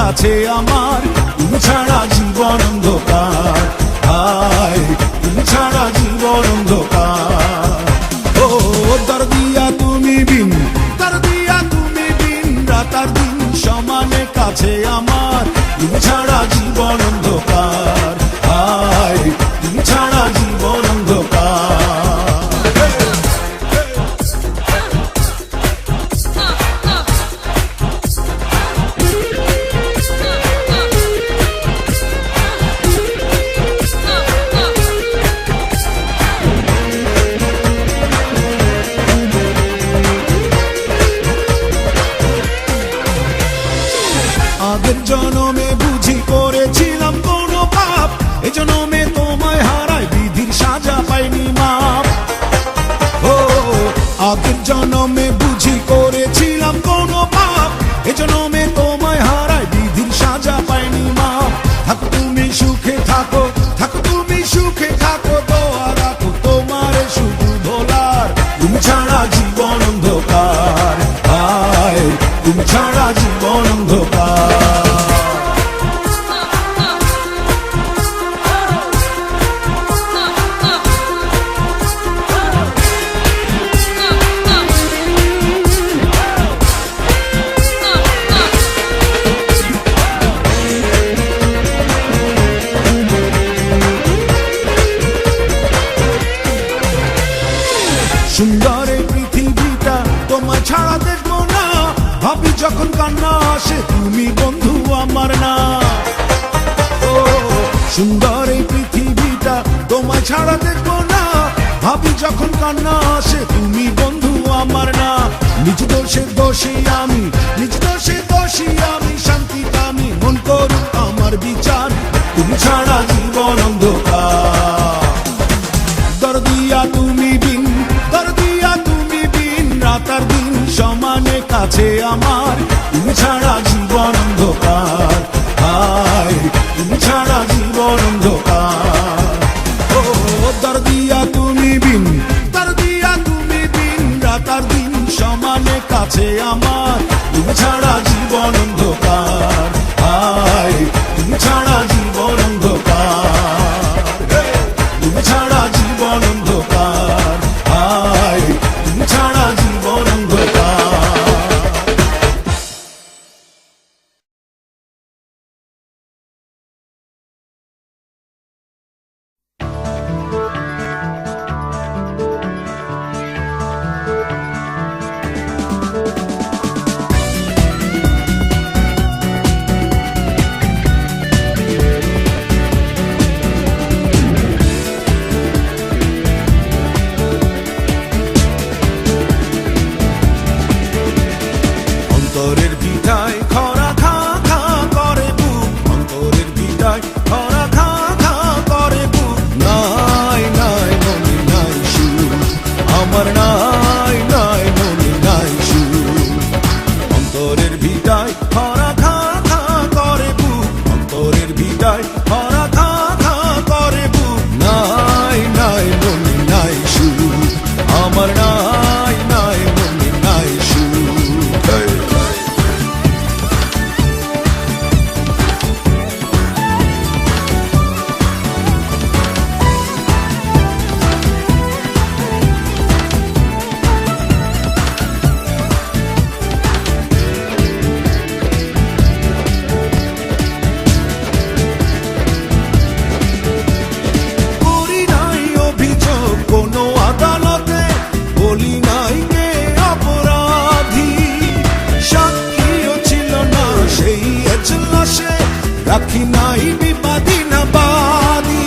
কাছে আমার, তুমি ছাড়া জীবন অন্ধকার, হায় তুমি ছাড়া জীবন অন্ধকার। ও দরদিয়া তুমি বিন, দরদিয়া তুমি বিন, রাত আর দিন সমানে কাছে আমার, তুমি ছাড়া জীবন অন্ধকার, হায় তুমি ছাড়া জীবন অন্ধকার। আগের জনমে বুঝি করেছিলাম কোনো পাপ, এ জনমে তোমায় হারায় বিধির সাজা পাইনি মাপ। ও আগের জনমে বুঝি করেছিলাম কোনো পাপ, এ জনমে তোমায় হারায় বিধির সাজা পাইনি মাপ। থাকো তুমি সুখে থাকো, থাকো তুমি সুখে থাকো, দোয়া রাখো তোমার শুধু ভোলার, তুমি ছাড়া জীবন অন্ধকার, হায় তুমি ছাড়া জীবন অন্ধকার। সুন্দর এই পৃথিবীটা তোমায় ছাড়া দেখবো না, ভাবি যখন কান্না আসে তুমি বন্ধু আমার না। ও সুন্দর এই পৃথিবীটা তোমায় ছাড়া দেখবো না, ভাবি যখন কান্না আসে তুমি বন্ধু আমার না। নিজ দোষে দোষী আমি, নিজ দোষে দোষী আমি, শান্তি আমি মন করুক আমার বিচার, তুমি ছাড়া জীবন অন্ধকার। দরদিয়া তুমি বিন, দরদিয়া তুমি বিন, রাত আর দিন সমানে কাছে আমার, তুমি ছাড়া জীবন অন্ধকার, হায় তুমি ছাড়া জীবন অন্ধকার। ও দরদিয়া তুমি বিন, দরদিয়া তুমি বিন, রাত আর দিন সমানে কাছে আমার, তুমি ছাড়া জীবন অন্ধকার, হায় তুমি ছাড়া জীবন অন্ধকার, তুমি ছাড়া জীবন অন্ধকার, হায় তুমি ছাড়া জীবন অন্ধকার। অন্তরের ভিটায় খরা খা খা করে বুক, অন্তরের ভিটায় খরা খা খা করে বুক, নাই নাই মনে নাই সুখ, আমার নাই নাই মনে নাই সুখ। অন্তরের ভিটায় খরা খা খা করে বুক, অন্তরের ভিটায় খরা খা খা করে বুক, নাই নাই মনে নাই সুখ, আমার নাই নাই মনে নাই সুখ। করি নাই অভিযোগ কোনো আদালতে, বলি নাই কে অপরাধী, সাক্ষীও ছিল না সেই এজলাসে, রাখি নাই বিবাদী না বাদী।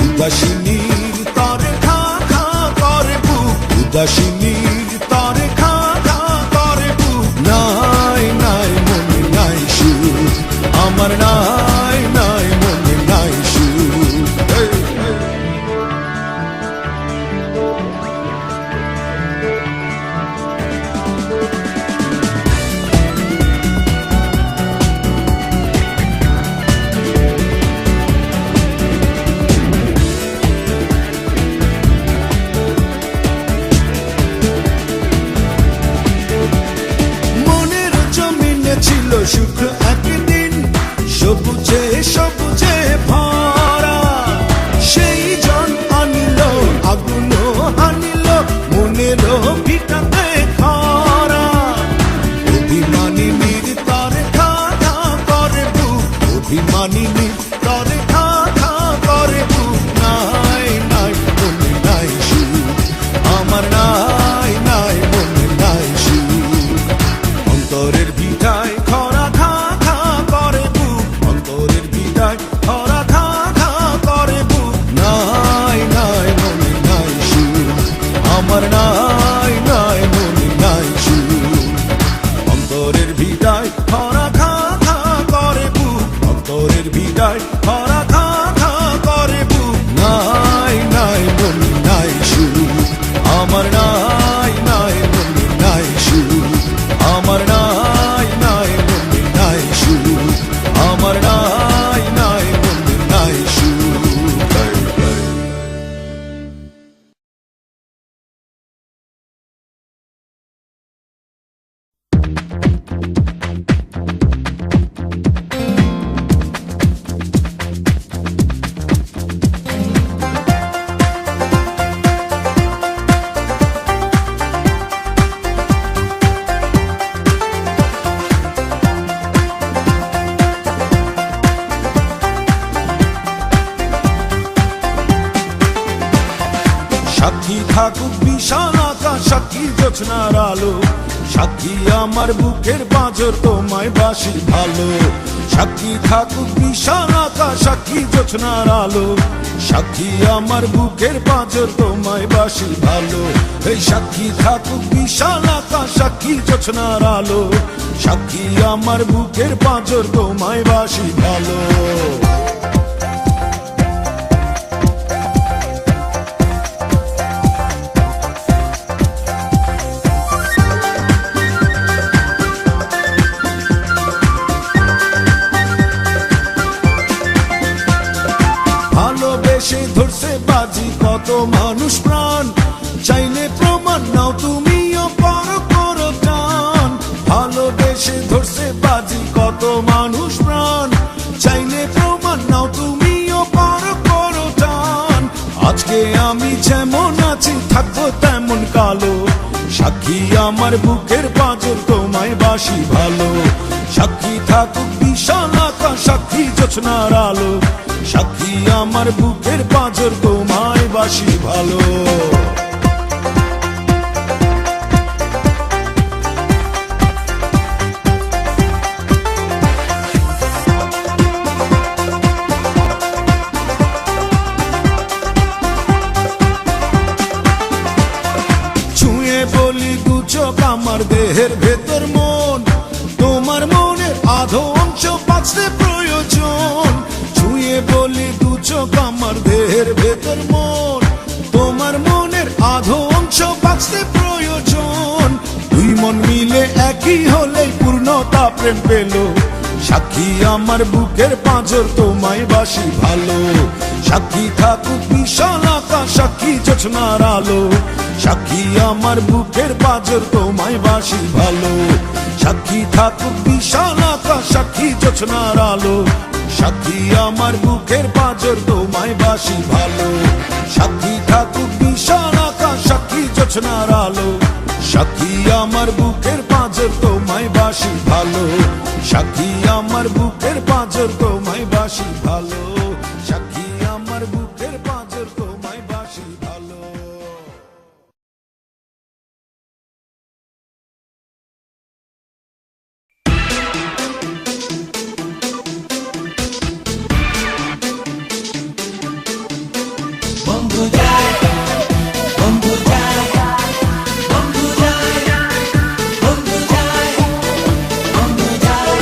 উদাসীনীর তরে খা খা করে বুক, উদাসীনীর তরে খা খা করে বুক, নাই নাই মনে নাই সুখ, আমার নাই নাই মনে নাই সুখ। সুখ একদিন সবুজে সবুজে ভরা সেই জন আনিল আগুন আনিল মনের ভিটাতে খরা অভিমানিনীর তরে খা খা করে বুক অভিমানিনীর তরে খা খা করে বুক নাই নাই মনে নাই সুখ আমার নাই নাই মনে নাই সুখ অন্তরের ভিটায় খরা খা খা করে বুক অন্তরের ভিটায় খরা খা খা করে বুক নাই নাই মনে নাই সুখ আমার নাই নাই মনে নাই সুখ অন্তরের ভিটায় খরা খা খা করে বুক অন্তরের ভিটায় খরা খা খা করে বুক নাই নাই মনে নাই সুখ আমার নাই নাই মনে নাই সুখ আমার নাই নাই মনে নাই সুখ আমার নাই নাই মনে নাই সুখ সাক্ষী থাকুক বিশাল আকাশ সাক্ষী জোছনার আলো সাক্ষী আমার বুকের পাঁজর তোমায় বাসি ভালো সাক্ষী থাকুক বিশাল আকাশ সাক্ষী জোছনার আলো সাক্ষী আমার বুকের পাঁজর তোমায় বাসি ভালো এই সাক্ষী থাকুক বিশাল আকাশ সাক্ষী জোছনার আলো সাক্ষী আমার বুকের পাঁজর তোমায় বাসি ভালো ভালোবেসে ধরছে বাজি কত মানুষ প্রাণ চাইলে প্রমাণ নাও তুমিও পর করো টান ভালোবেসে ধরছে বাজি কত মানুষ প্রাণ চাইলে প্রমাণ নাও তুমিও পর করো টান আজকে আমি যেমন আছি থাকবো তেমন কালো সাক্ষী আমার বুকের পাঁজর তোমায় বাসি ভালো সাক্ষী থাকুক বিশাল আকাশ সাক্ষী জোছনার আলো সাক্ষী আমার বুকের পাঁজর তোমায় বাসি ভালো ছুঁয়ে বলি দু চোখ আমার দেহের ভেতর মন তোমার মনের আধো অংশ বাঁচতে প্রয়োজন ছুঁয়ে বলি দু চোখ আমার দেহের ভেতর মন তোমার মনের আধো অংশ বাঁচতে প্রয়োজন দুই মন মিলে একই হলে পূর্ণতা প্রেম পেল সাক্ষী আমার বুকের পাঁজর তোমায় বাসি ভালো সাক্ষী থাকুক বিশাল আকাশ সাক্ষী জোছনার আলো সাক্ষী আমার বুকের পাঁজর তোমায় বাসি ভালো সাক্ষী থাকুক বিশাল আকাশ সাক্ষী জোছনার আলো সাক্ষী আমার বুকের পাঁজর তোমায় বাসি ভালো সাক্ষী থাকুক বিশাল আকাশ সাক্ষী জোছনার আলো সাক্ষী আমার বুকের পাঁজর তোমায় বাসি ভালো সাক্ষী আমার বুকের পাঁজর তোমায় বাসি ভালো সাক্ষী আমার বুকের পাঁজর তোমায় বাসি ভালো বন্ধু যায় বন্ধু যায় বন্ধু যায় বন্ধু যায় বন্ধু যায়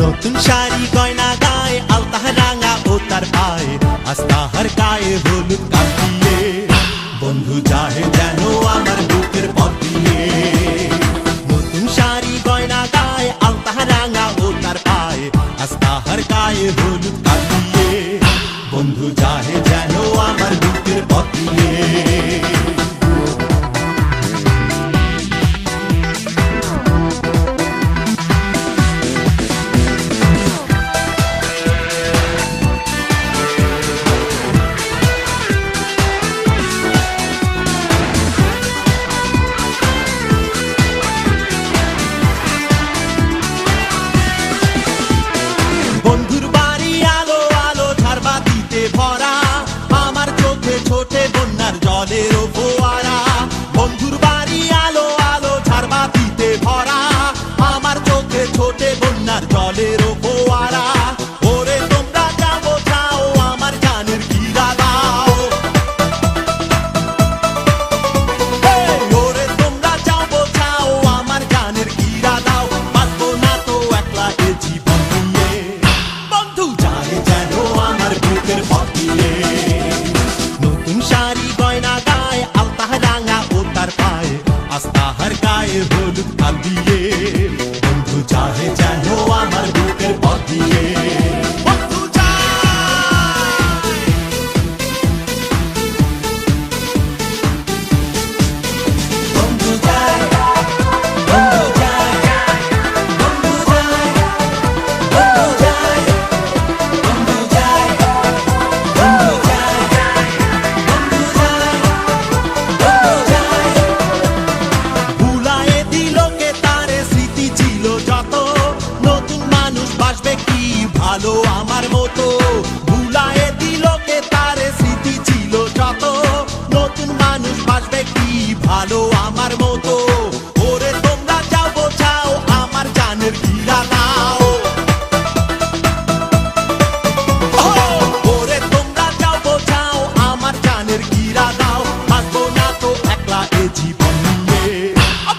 নতুন শাড়ি গয়না গায়ে আলতা রাঙা ও তার পায়ে আস্তা হার গায়ে হলুদ কাঁপিয়ে বন্ধু যায় যেন আমার বুকের পথ দিয়ে নতুন শাড়ি গয়না গায়ে যায় যেন আমার বুকের পথ দিয়ে। বন্ধুর বাড়ি আলো আলো ঝাড়বাতিতে ভরা, আমার চোখে ছোটে বন্যার জলের ফোয়ারা। বন্ধুর বাড়ি আলো আলো ঝাড়বাতিতে ভরা, আমার চোখে ছোটে বন্যার জলের ফোয়ারা। ওরে তোমরা যাও বোঝাও আমার জানের গিরা দাও, ওরে তোমরা যাও বোঝাও আমার জানের গিরা দাও। বাঁচবো না তো একলা এ জীবন নিয়ে, বন্ধু যায় যেন আমার বুকের পথ দিয়ে। নতুন শাড়ি গয়না গায়ে আলতা রাঙা ও তার পায়ে, আস্তাহার গায়ে হলুদ কাল দিয়ে। বন্ধু যায় যেন আমার বুকের পথ দিয়ে। বন্ধু যায়, বন্ধু যায়, বন্ধু যায়, বন্ধু যায়, বন্ধু যায়, বন্ধু যায়, বন্ধু যায়, বন্ধু যায়, বন্ধু যায়। ভুলায়ে দিল কে তারে স্মৃতি ছিল যত, নতুন মানুষ বাসবে কি ভালো আমার মতো। ভুলায়ে দিল কে তারে স্মৃতি ছিল যত, নতুন মানুষ বাসবে কি ভালো আমার মতো। ওরে তোমরা যাও বোঝাও আমার জানের গিরা দাও, ওরে তোমরা যাও বোঝাও আমার জানের গিরা দাও। বাঁচবো না তো একলা এ জীবন নিয়ে,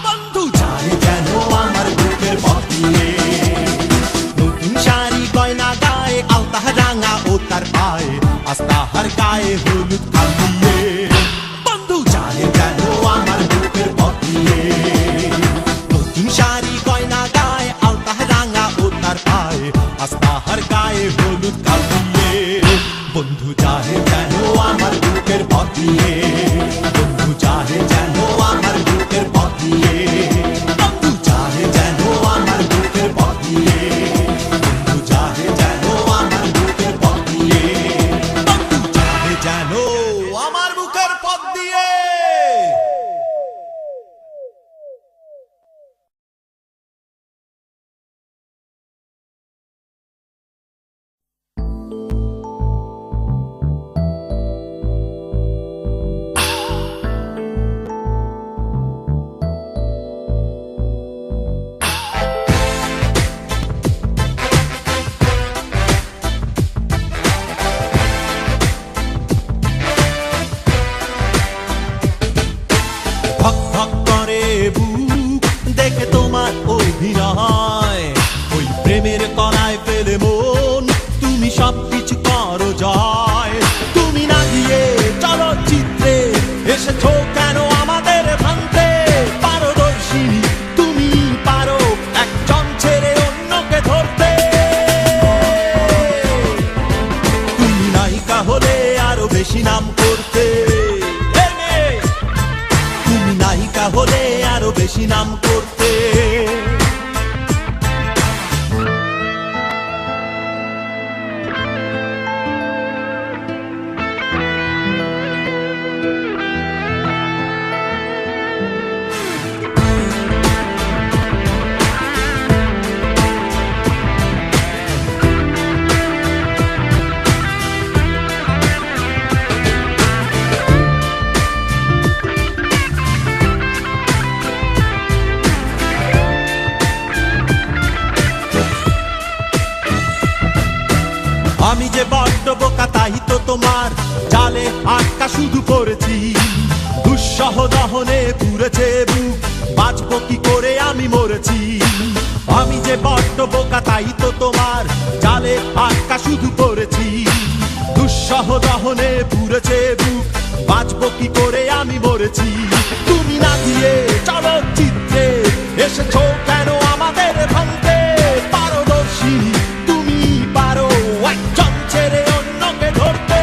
বন্ধু যায় যেন আমার বুকের পথ দিয়ে। নতুন শাড়ি গয়না গায়ে আলতা রাঙা ও তার পায়ে, আস্তাহার গায়ে হলুদ কাল দিয়ে। বন্ধু যায় যেন আমার বুকের পথ দিয়ে। নতুন শাড়ি গয়না গায়ে আলতা রাঙা ও তার পায়ে, আস্তাহার গায়ে হলুদ কাল দিয়ে। বন্ধু যায় যেন আমার বুকের পথ দিয়ে, বন্ধু যায় যেন আমার বুকের পথ দিয়ে। বন্ধু যায় যেন আমার বুকের পথ দিয়ে, বন্ধু যায় যেন আমার বুকের পথ দিয়ে, বন্ধু যায় যেন আমার বুকের পথ দিয়ে। ধক ধক করে বুক দেখে তোমার অভিনয়, ওই প্রেমের কণায় ফেলে মন তুমি সবকিছু করো জয়। তুমি না গিয়ে চলচ্চিত্রে এসেছো কেন আমাদের ভাঙতে, পারদর্শিনী তুমি পারো একজন ছেড়ে অন্যকে ধরতে। তুমি নায়িকা হলে আরো বেশি নাম করতে, তুমি নায়িকা হলে আরো বেশি নাম করতে। আমি যে বড্ড বোকা তাই তো তোমার জালে আটকা শুধু করেছি, দুঃসহ দহনে পুড়েছে বুক, বাঁচবো কি করে আমি মরেছি। আমি যে বড্ড বোকা তাই তো তোমার জালে আটকা শুধু করেছি, দুঃসহ দহনে পুড়েছে বুক, বাঁচবো কি করে আমি মরেছি। তুমি না দিয়ে চলচ্চিত্রে এসেছো কেন আমাদের ভাঙতে, পারদর্শী তুমি পারো একজন ছেড়ে অন্যকে ধরতে।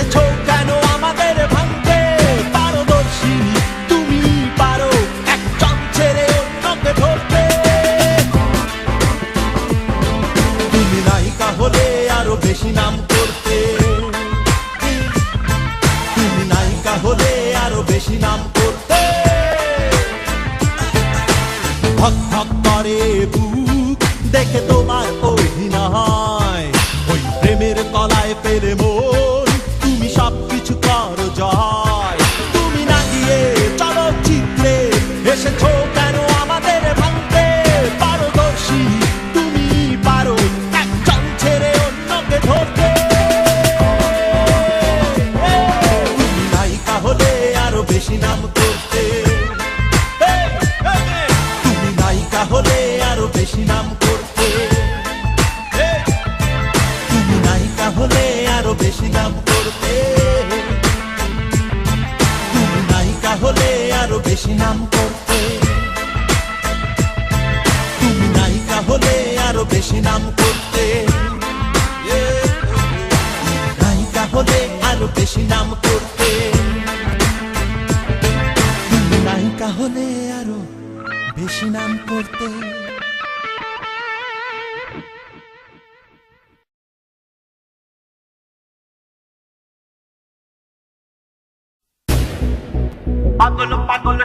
এসেছো কেন আমাদের ভাঙতে পারদর্শিনী তুমি পারো একজন ছেড়ে অন্যকে ধরতে তুমি নায়িকা হলে আরো বেশি নাম করতে তুমি নায়িকা হলে আরো বেশি নাম করতে ধক ধক করে বুক দেখে তোমার অভিনয় ওই প্রেমের কলায় পেলে মন তুমি সবকিছু করো জয় তুমি না গিয়ে চলচ্চিত্রে এসেছো কেন আমাদের ভাঙতে পারদর্শী তুমি পারো একজন ছেড়ে অন্যকে ধরতে তুমি নায়িকা হলে আরো বেশি নাম করতে তুমি নায়িকা হলে আরো বেশি নাম করতে তুমি নায়িকা হলে আরো বেশি নাম করতে তুমি নায়িকা হলে আরো বেশি নাম করতে তুমি নায়িকা হলে আরো বেশি নাম করতে নায়িকা হলে আরো বেশি নাম করতে তুমি নায়িকা হলে আরো বেশি নাম করতে পাগল পাগল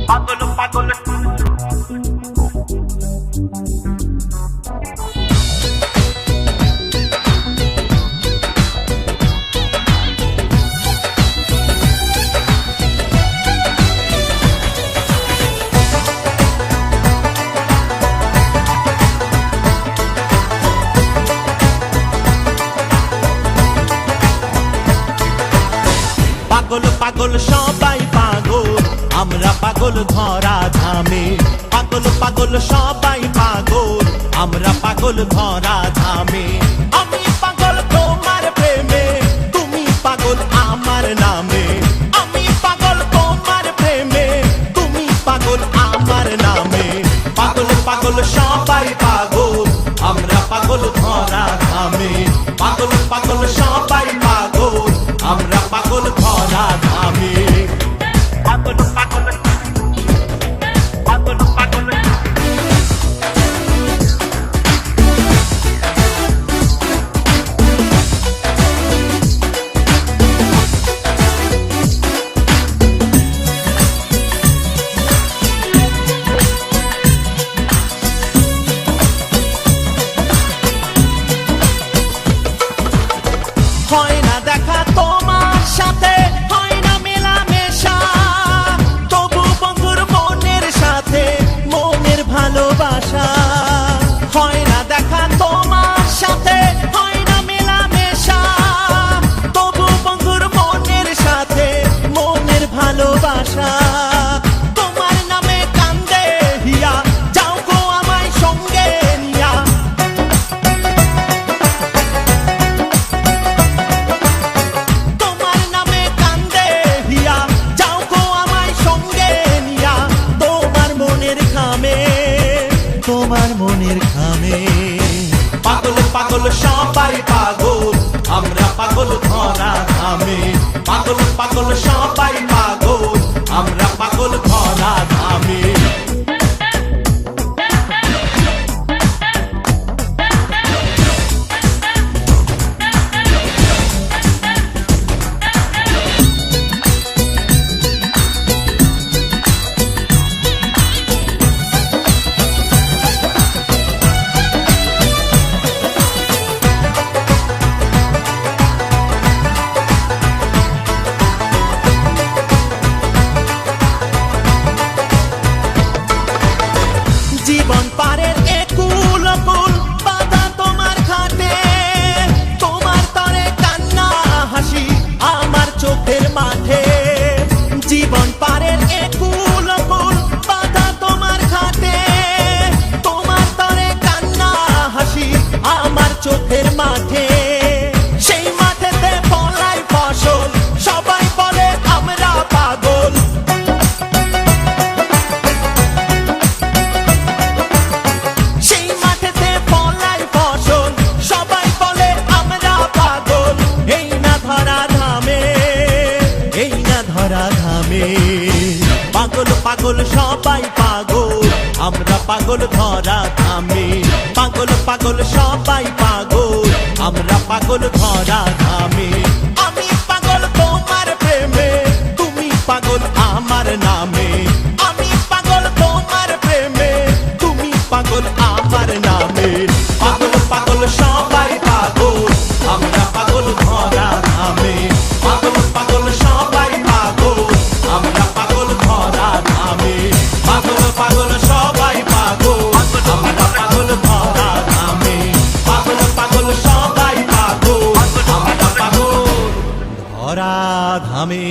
পাগল পাগল পাগল পাগল সবাই পাগল আমরা পাগল ধরা ধামে পাগল পাগল সবাই পাগল আমরা পাগল ধরা ধামে আমি পাগল তোমার প্রেমে তুমি পাগল আমার নামে আমি পাগল তোমার প্রেমে তুমি পাগল আমার নামে পাগল পাগল সবাই পাগল আমরা পাগল ধরা ধামে পাগল পাগল সবাই পাগল আমরা পাগল ধরা ধামে পাগল পাগল পাগল পাগল হয় না দেখা তোমার সাথে হয় না মেলামেশা তবু বন্ধুর মনের সাথে মনের ভালোবাসা হয় না দেখা তোমার সাথে হয় না মেলামেশা তবু বন্ধুর মনের সাথে মনের ভালোবাসা তোমার নামে কান্দে হিয়া যাও গো আমায় সঙ্গে নিয়া তোমার নামে কান্দে হিয়া যাও গো আমায় সঙ্গে নিয়া তোমার মনের খামে তোমার মনের খামে পাগল পাগল সবাই পাগল আমরা পাগল ধরা ধামে পাগল পাগল সবাই পাগল আমরা পাগল ধরা ধামে পাগল সবাই পাগল, আমরা পাগল ধরা ধামে। পাগল পাগল সবাই পাগল, আমরা পাগল ধরা ধামে। আমি পাগল তোমার প্রেমে, তুমি পাগল আমার নামে। আমি পাগল তোমার প্রেমে, তুমি পাগল আমার নামে। পাগল পাগল সবাই পাগল, আমরা পাগল ধরা ধামে। পাগল পাগল সবাই পাগল, আমরা পাগল ধরা ধামে। পাগল পাগল সবাই পাগল, আমরা পাগল ধরা ধামে। পাগল পাগল সবাই পাগল, আমরা পাগল ধরা ধামে।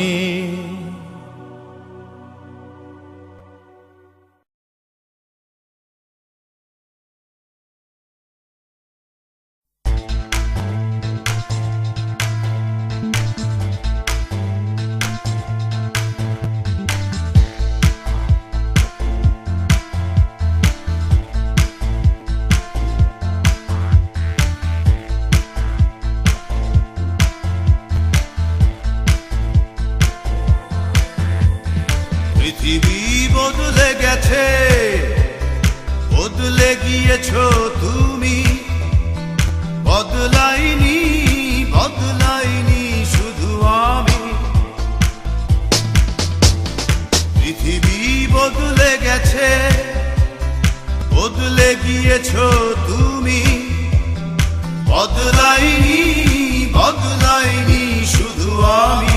পৃথিবী বদলে গেছে, বদলে গিয়েছো তুমি। বদলাইনি বদলাইনি শুধু আমি। পৃথিবী বদলে গেছে, বদলে গিয়েছো তুমি। বদলাইনি বদলাইনি শুধু আমি।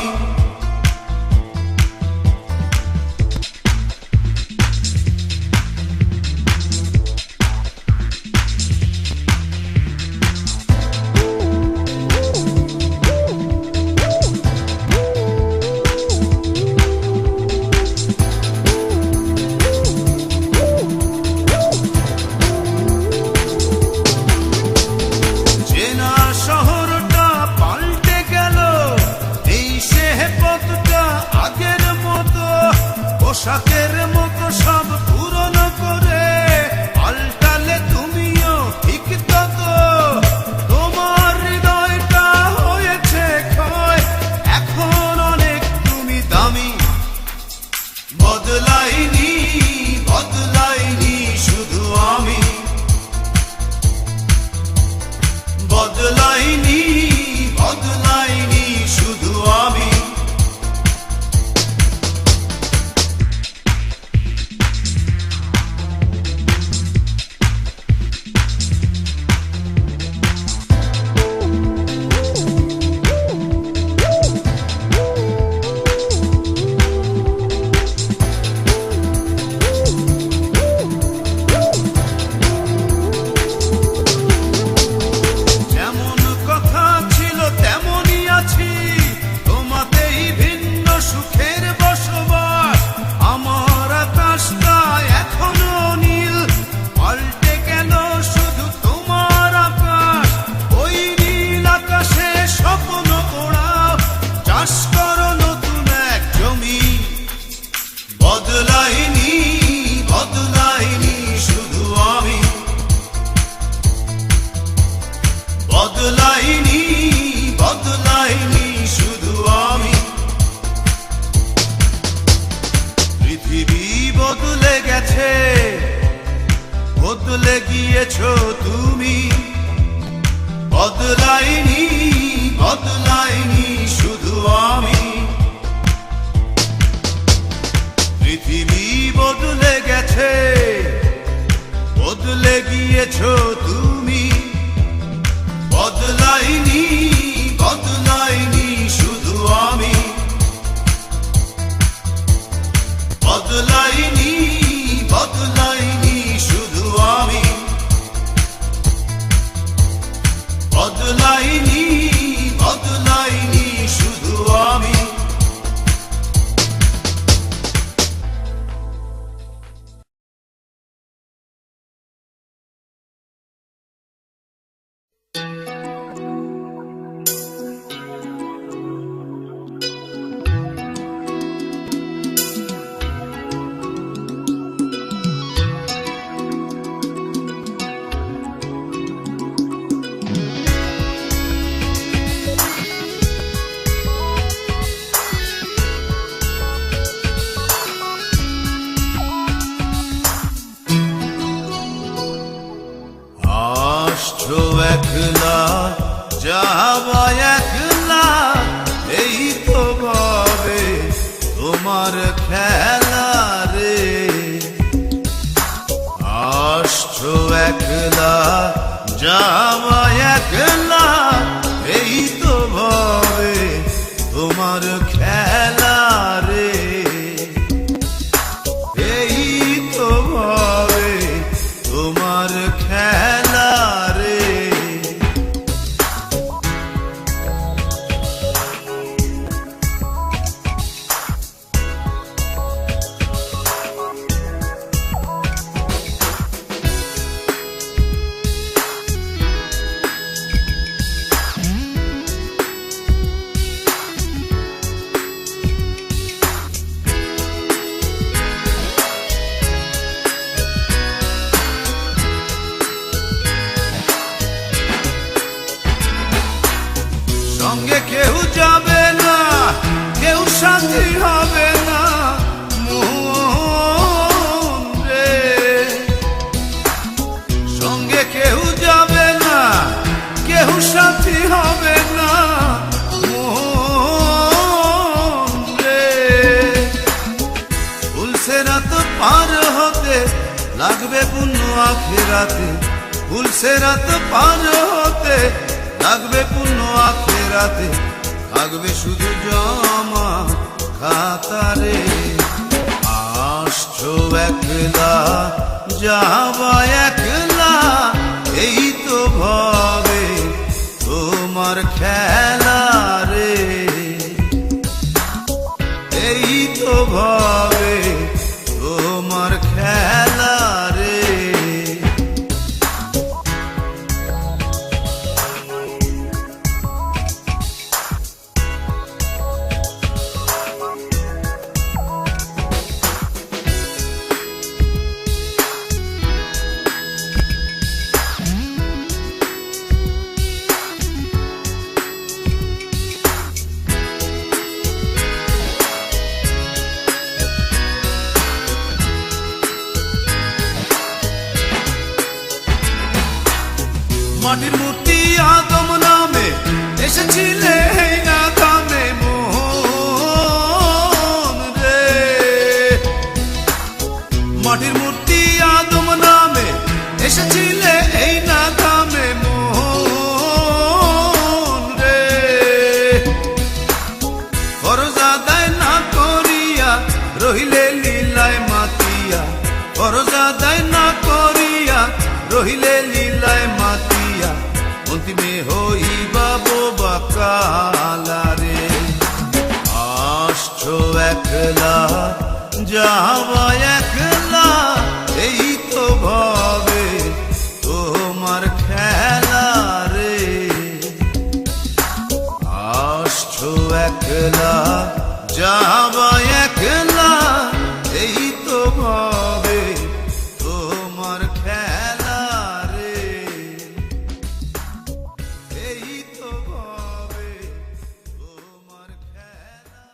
চেনা শহরটা পাল্টে গেল, এই সে পথটা আগের মতো। পোশাকের মতো সব পুরনো করে পাল্টালে তুমিও ঠিক তত। তোমার হৃদয়টা হয়েছে ক্ষয়, এখন অনেক তুমি দামি। বদলাইনি বদলাইনি শুধু আমি। বদলাইনি বদলাইনি শুধু আমি। যেমন কথা ছিল তেমনই আছি, তোমাতেই ভিন্ন সুখের বসবাস। আমার আকাশটা এখনো নীল, পাল্টে গেল শুধু তোমার আকাশ। ওই নীল আকাশে স্বপ্ন ওড়াও, চাষ করো নতুন এক জমি। বদলাইনি বদলাইনি শুধু আমি। বদলাইনি বদলাইনি শুধু আমি। পৃথিবী বদলে গেছে, বদলে গিয়েছো তুমি। বদলাইনি বদলাইনি শুধু আমি। পৃথিবী বদলে গেছে, বদলে গিয়েছো তুমি। বদলাইনি বদলাইনি শুধু আমি। বদলাইনি বদলাইনি শুধু আমি। বদলাইনি তোমার খেলা রে আসছো একলা যাওয়া একলা এই তো ভাবে তোমার খেলা রে এই তো ভাবে তোমার খেলা রে সঙ্গে কেউ যাবে না কেউ সাথী হবে না মন রে সঙ্গে কেউ যাবে না কেউ সাথী হবে না মন রে ফুলসেরাত পার হতে লাগবে পুণ্য আখিরাতে ফুলসেরাত পার হতে লাগবে পুণ্য আখিরাতে থাকবে শুধু জমা খাতারে আসছো একলা যাবা একলা এই তো ভাবে তোমার খেলা রে এই তো ভাবে তোমার খেলা রে মাটির মূর্তি আদম নামে এসেছিলে এই না দামে মন রে মাটির মূর্তি আদম নামে এসেছিলে এই না দামে মন রে ফরজ আদায় না করিয়া রহিলে লীলায় মাতিয়া ফরজ আদায় না করিয়া রহিলে লীলায় মাতিয়া অন্তিমে হইবা বোবা কালা রে আসছো একলা যাওয়া একলা এই তো ভাবে তোমার খেলা রে আসছো একলা যাওয়া একলা এই তো ভাবে তোমার খেলা রে এই তো ভাবে তোমার খেলা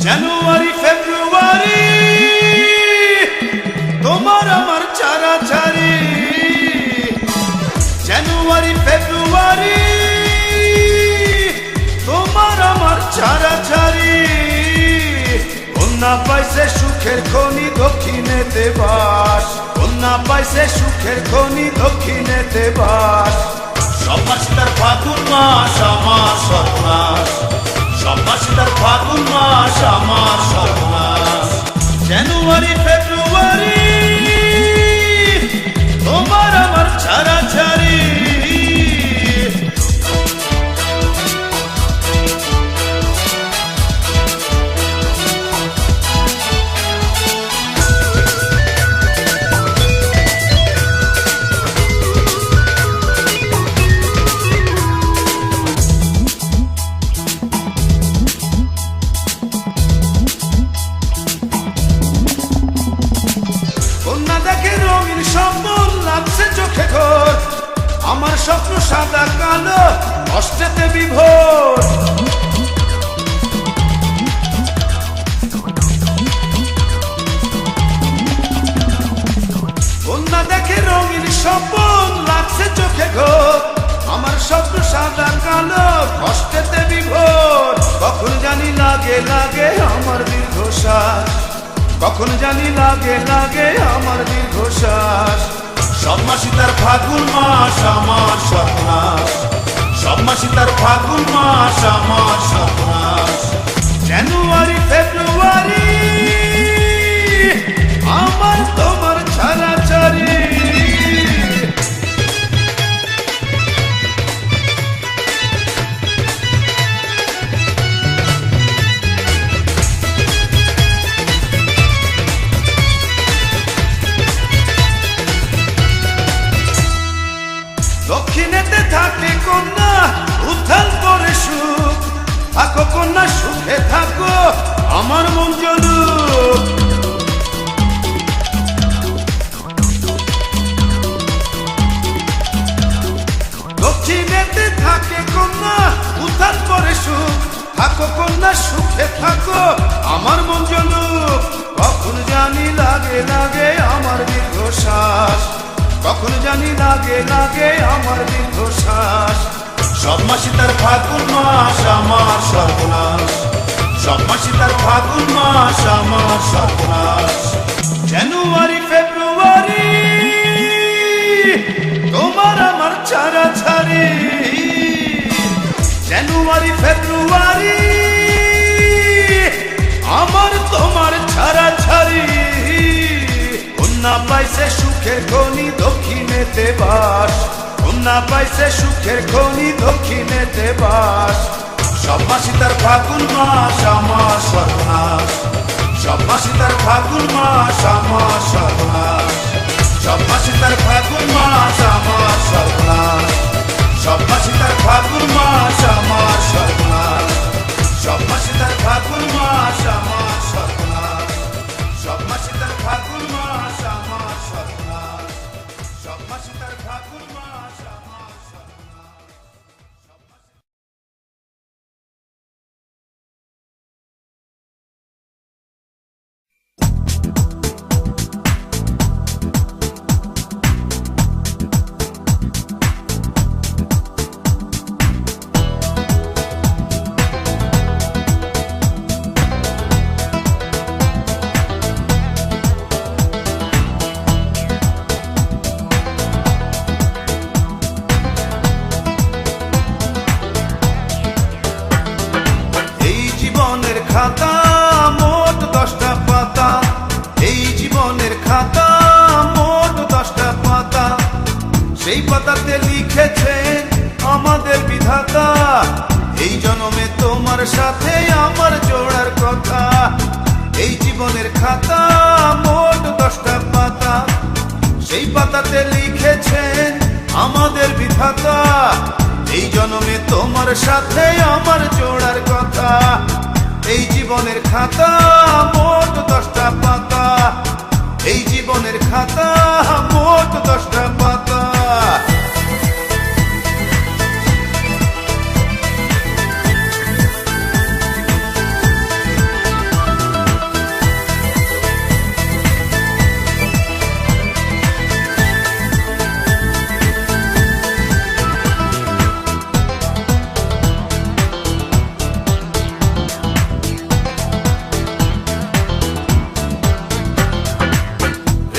জানুয়ারি ফেব্রুয়ারি তোমার আমার ছাড়াছাড়ি জানুয়ারি ফেব্রুয়ারি তোমার আমার ছাড়াছাড়ি কন্যা পাইছে সুখের খনি দক্ষিণেতে বাস কন্যা পাইছে সুখের খনি দক্ষিণেতে বাস সমাজ তার ফাগুন মাস আমার সর্বনাশ সমাজ তার ফাগুন মাস আমার সর্বনাশ জানুয়ারি ফেব্রুয়ারি তোমার আমার ছাড়াছাড়ি লাগে লাগে আমার দীর্ঘশ্বাস, কখন জানি লাগে লাগে আমার দীর্ঘশ্বাস। সব মাসি তার ফাগুন মাস আমার সর্বনাশ, সব মাসি তার ফাগুন মাস আমার সর্বনাশ। জানুয়ারি ফেব্রুয়ারি আমার তোমার ছাড়াছাড়ি। দক্ষিণেতে থাকে কন্যা উত্থান করে সুখ, থাকো কন্যা সুখে থাকো আমার মন জলুক। দক্ষিণেতে থাকে কন্যা উত্থান করে সুখ, থাকো কন্যা সুখে থাকো আমার মন জলুক। কখন জানি লাগে লাগে আমার দীর্ঘশ্বাস, কখন জানি লাগে লাগে আমার দীর্ঘশ্বাস। সব মাসি তার ফাগুন মাস আমার সর্বনাশ, সব মাসি তার ফাগুন মাস আমার সর্বনাশ। জানুয়ারি ফেব্রুয়ারি তোমার আমার ছাড়াছাড়ি, জানুয়ারি ফেব্রুয়ারি আমার তোমার ছাড়াছাড়ি। কন্যা পাইছে সুখের খনি দক্ষিণেতে বাস, কন্যা পাইছে সুখের খনি দক্ষিণেতে বাস। সব মাসি তার ফাগুন মাস আমার সর্বনাশ, সব মাসি তার ফাগুন মাস আমার সর্বনাশ। সব মাসি তার ফাগুন মাস আমার সর্বনাশ, সব মাসি তার ফাগুন মাস আমার সর্বনাশ। সব মাসি তার ফাগুন মাস আমার সর্বনাশ, সব মাসি তার ফাগুন মাস আমার সর্বনাশ। সব মাসি তার ফাগুন মাস আমার সর্বনাশ। খাতা মোট 10টা পাতা, এই জীবনের খাতা মোট 10টা পাতা। সেই পাতাতে লিখেছেন আমাদের বিধাতা, এই জন্মে তোমার সাথে আমার জোড়ার কথা। এই জীবনের খাতা মোট 10টা পাতা, সেই পাতাতে লিখেছেন আমাদের বিধাতা। এই জন্মে তোমার সাথে আমার জোড়ার কথা। এই জীবনের খাতা মোট 10টা পাতা, এই জীবনের খাতা মোট 10টা পাতা।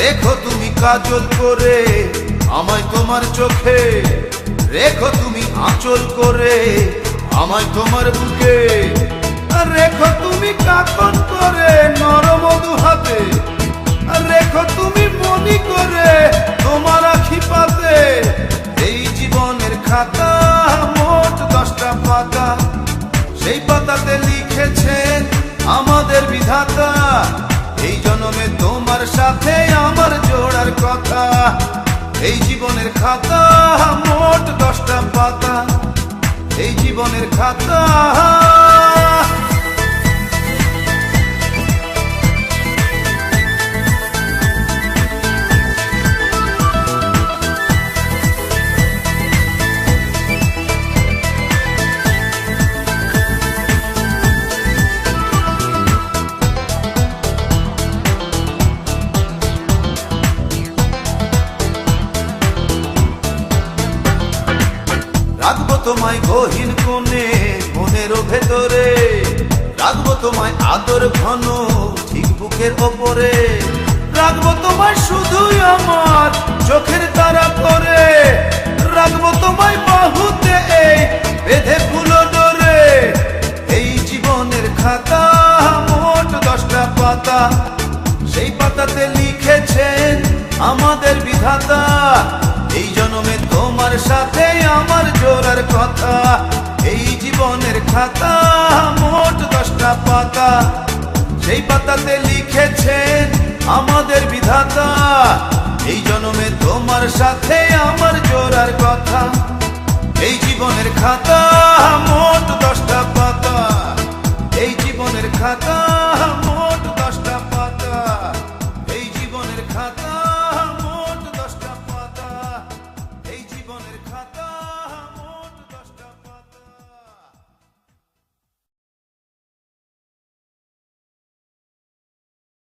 রেখো তুমি কাজল করে আমায় তোমার চোখে, রেখো তুমি আঁচল করে আমায় তোমার বুকে। রেখো তুমি কাকন করে নরম দু হাতে, রেখো তুমি মনি করে তোমার আখি পাতে। এই জীবনের খাতা মোট 10টা পাতা, সেই পাতাতে লিখেছেন আমাদের বিধাতা। এই জন্মে তোমার সাথে আমার জোড়ার কথা। এই জীবনের খাতা মোট 10টা পাতা, এই জীবনের খাতা। রাখবো তোমায় গহীন কোণে মনের ভেতর তোমায় আদর ঘন ঠিক বুকের ওপরে, রাখবো তোমায় শুধুই আমার চোখের তারা করে, রাখবো তোমায় বাহুতে এই বেঁধে ফুলো ডোরে। এই জীবনের খাতা মোট 10টা পাতা, সেই পাতাতে লিখেছেন আমাদের বিধাতা, এই জন্মে তোমার সাথে আমার জোড়ার কথা। এই জীবনের খাতা মোট 10টা পাতা, সেই পাতাতে লিখেছেন আমাদের বিধাতা, এই জন্মে তোমার সাথে আমার জোড়ার কথা। এই জীবনের খাতা মোট 10টা